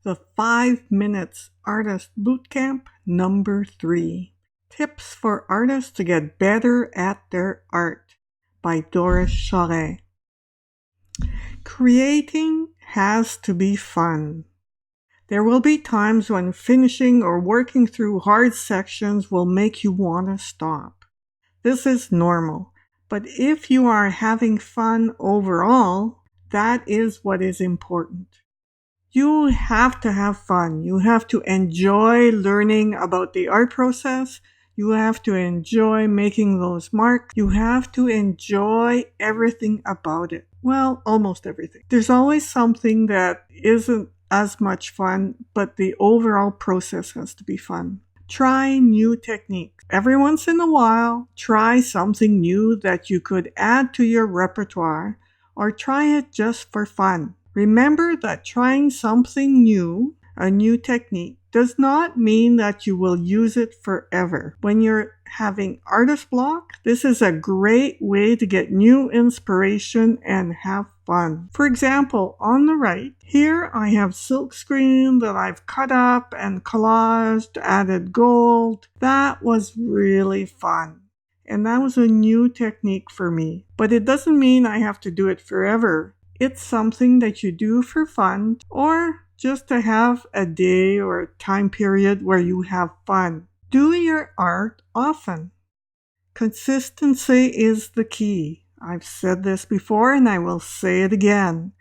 The 5 Minutes Artist Bootcamp number 3. Tips for Artists to Get Better at Their Art by Doris Charest. Creating has to be fun. There will be times when finishing or working through hard sections will make you want to stop. This is normal, but if you are having fun overall, that is what is important. You have to have fun. You have to enjoy learning about the art process. You have to enjoy making those marks. You have to enjoy everything about it. Well, almost everything. There's always something that isn't as much fun, but the overall process has to be fun. Try new techniques. Every once in a while, try something new that you could add to your repertoire, or try it just for fun. Remember that trying something new, a new technique, does not mean that you will use it forever. When you're having artist block, this is a great way to get new inspiration and have fun. For example, on the right, here I have silk screen that I've cut up and collaged, added gold. That was really fun. And that was a new technique for me. But it doesn't mean I have to do it forever. It's something that you do for fun or just to have a day or a time period where you have fun. Do your art often. Consistency is the key. I've said this before and I will say it again.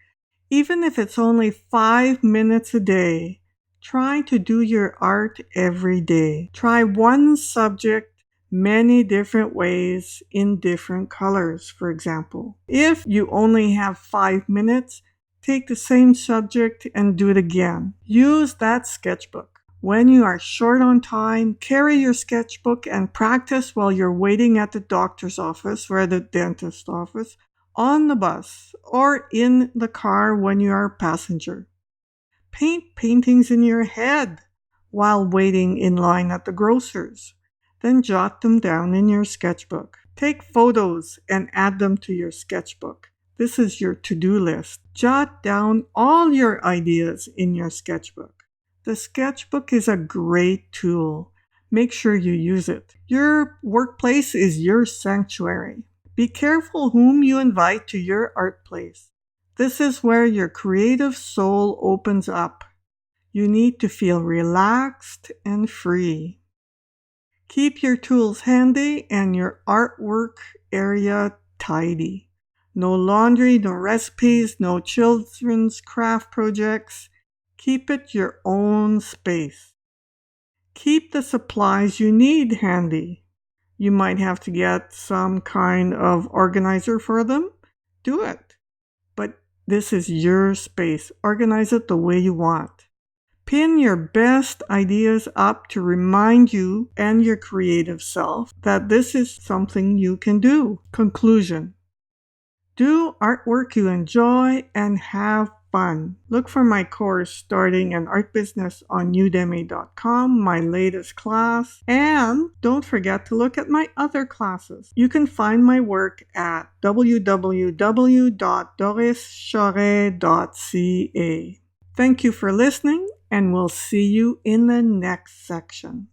Even if it's only 5 minutes a day, try to do your art every day. Try one subject many different ways in different colors, for example. If you only have 5 minutes, take the same subject and do it again. Use that sketchbook. When you are short on time, carry your sketchbook and practice while you're waiting at the doctor's office or the dentist's office, on the bus, or in the car when you are a passenger. Paint paintings in your head while waiting in line at the grocer's. Then jot them down in your sketchbook. Take photos and add them to your sketchbook. This is your to-do list. Jot down all your ideas in your sketchbook. The sketchbook is a great tool. Make sure you use it. Your workplace is your sanctuary. Be careful whom you invite to your art place. This is where your creative soul opens up. You need to feel relaxed and free. Keep your tools handy and your artwork area tidy. No laundry, no recipes, no children's craft projects. Keep it your own space. Keep the supplies you need handy. You might have to get some kind of organizer for them. Do it. But this is your space. Organize it the way you want. Pin your best ideas up to remind you and your creative self that this is something you can do. Conclusion. Do artwork you enjoy and have fun. Look for my course Starting an Art Business on udemy.com, my latest class, and don't forget to look at my other classes. You can find my work at www.dorischarest.ca. Thank you for listening, and we'll see you in the next section.